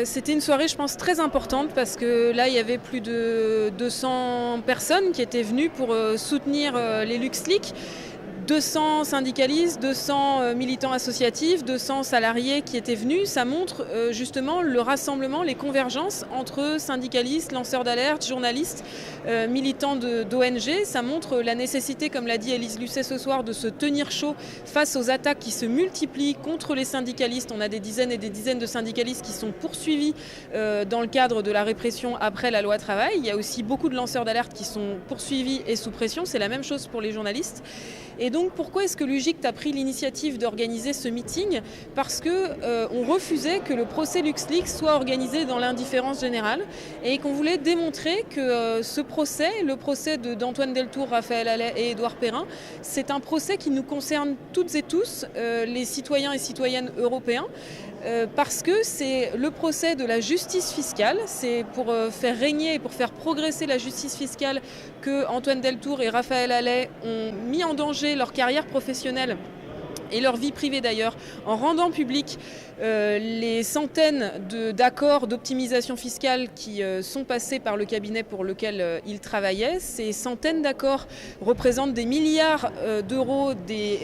C'était une soirée, je pense, très importante parce que là, il y avait plus de 200 personnes qui étaient venues pour soutenir les LuxLeaks. 200 syndicalistes, 200 militants associatifs, 200 salariés qui étaient venus. Ça montre justement le rassemblement, les convergences entre syndicalistes, lanceurs d'alerte, journalistes, militants d'ONG. Ça montre la nécessité, comme l'a dit Élise Lucet ce soir, de se tenir chaud face aux attaques qui se multiplient contre les syndicalistes. On a des dizaines et des dizaines de syndicalistes qui sont poursuivis dans le cadre de la répression après la loi travail. Il y a aussi beaucoup de lanceurs d'alerte qui sont poursuivis et sous pression. C'est la même chose pour les journalistes. Et donc pourquoi est-ce que l'UGICT a pris l'initiative d'organiser ce meeting? Parce qu'on refusait que le procès LuxLeaks soit organisé dans l'indifférence générale et qu'on voulait démontrer que ce procès, le procès d'Antoine Deltour, Raphaël Halet et Édouard Perrin, c'est un procès qui nous concerne toutes et tous, les citoyens et citoyennes européens. Parce que c'est le procès de la justice fiscale, c'est pour faire régner et pour faire progresser la justice fiscale que Antoine Deltour et Raphaël Halet ont mis en danger leur carrière professionnelle et leur vie privée d'ailleurs, en rendant public les centaines d'accords d'optimisation fiscale qui sont passés par le cabinet pour lequel ils travaillaient. Ces centaines d'accords représentent des milliards d'euros, des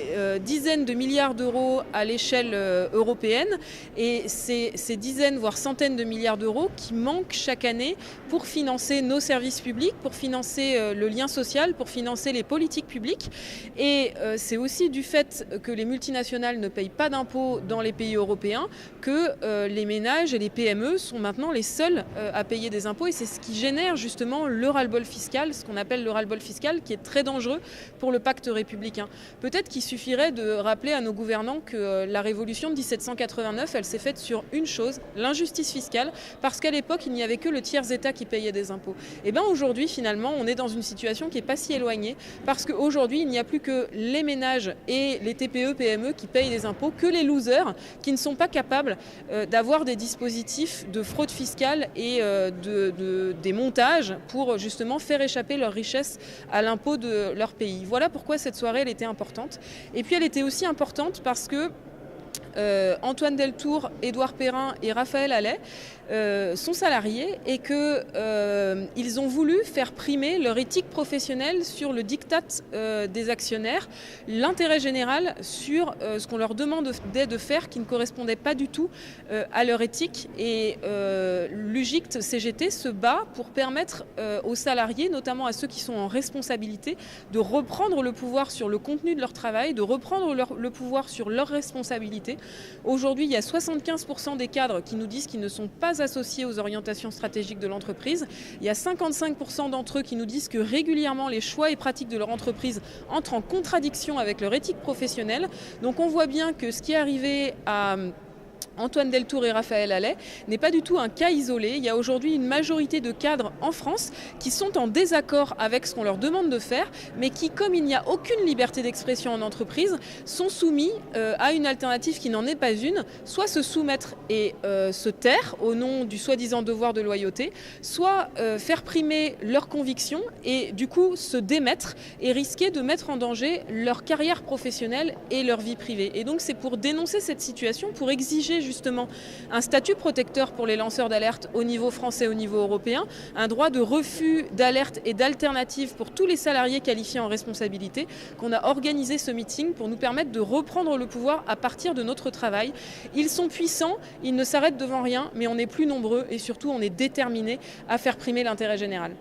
dizaines de milliards d'euros à l'échelle européenne. Et ces dizaines, voire centaines de milliards d'euros qui manquent chaque année pour financer nos services publics, pour financer le lien social, pour financer les politiques publiques. Et c'est aussi du fait que les multinationales ne payent pas d'impôts dans les pays européens que les ménages et les PME sont maintenant les seuls à payer des impôts. Et c'est ce qui génère justement le ras-le-bol fiscal, ce qu'on appelle le ras-le-bol fiscal, qui est très dangereux pour le pacte républicain. Peut-être qu'il suffirait de rappeler à nos gouvernants que la révolution de 1789, elle s'est faite sur une chose, l'injustice fiscale, parce qu'à l'époque, il n'y avait que le tiers-État qui payait des impôts. Et bien aujourd'hui, finalement, on est dans une situation qui n'est pas si éloignée, parce qu'aujourd'hui, il n'y a plus que les ménages et les TPE, PME qui payent des impôts, que les losers qui ne sont pas capables d'avoir des dispositifs de fraude fiscale et des montages pour justement faire échapper leur richesse à l'impôt de leur pays. Voilà pourquoi cette soirée elle était importante. Et puis elle était aussi importante parce que Antoine Deltour, Édouard Perrin et Raphaël Halet sont salariés et qu'ils ont voulu faire primer leur éthique professionnelle sur le diktat des actionnaires, l'intérêt général sur ce qu'on leur demandait de faire qui ne correspondait pas du tout à leur éthique. Et l'UGICT CGT se bat pour permettre aux salariés, notamment à ceux qui sont en responsabilité, de reprendre le pouvoir sur le contenu de leur travail, de reprendre le pouvoir sur leurs responsabilités. Aujourd'hui, il y a 75% des cadres qui nous disent qu'ils ne sont pas associés aux orientations stratégiques de l'entreprise. Il y a 55% d'entre eux qui nous disent que régulièrement les choix et pratiques de leur entreprise entrent en contradiction avec leur éthique professionnelle. Donc on voit bien que ce qui est arrivé à Antoine Deltour et Raphaël Halet n'est pas du tout un cas isolé. Il y a aujourd'hui une majorité de cadres en France qui sont en désaccord avec ce qu'on leur demande de faire, mais qui, comme il n'y a aucune liberté d'expression en entreprise, sont soumis à une alternative qui n'en est pas une, soit se soumettre et se taire au nom du soi-disant devoir de loyauté, soit faire primer leurs convictions et du coup se démettre et risquer de mettre en danger leur carrière professionnelle et leur vie privée. Et donc c'est pour dénoncer cette situation, pour exiger justement un statut protecteur pour les lanceurs d'alerte au niveau français, au niveau européen, un droit de refus d'alerte et d'alternative pour tous les salariés qualifiés en responsabilité, qu'on a organisé ce meeting pour nous permettre de reprendre le pouvoir à partir de notre travail. Ils sont puissants, ils ne s'arrêtent devant rien, mais on est plus nombreux et surtout on est déterminés à faire primer l'intérêt général.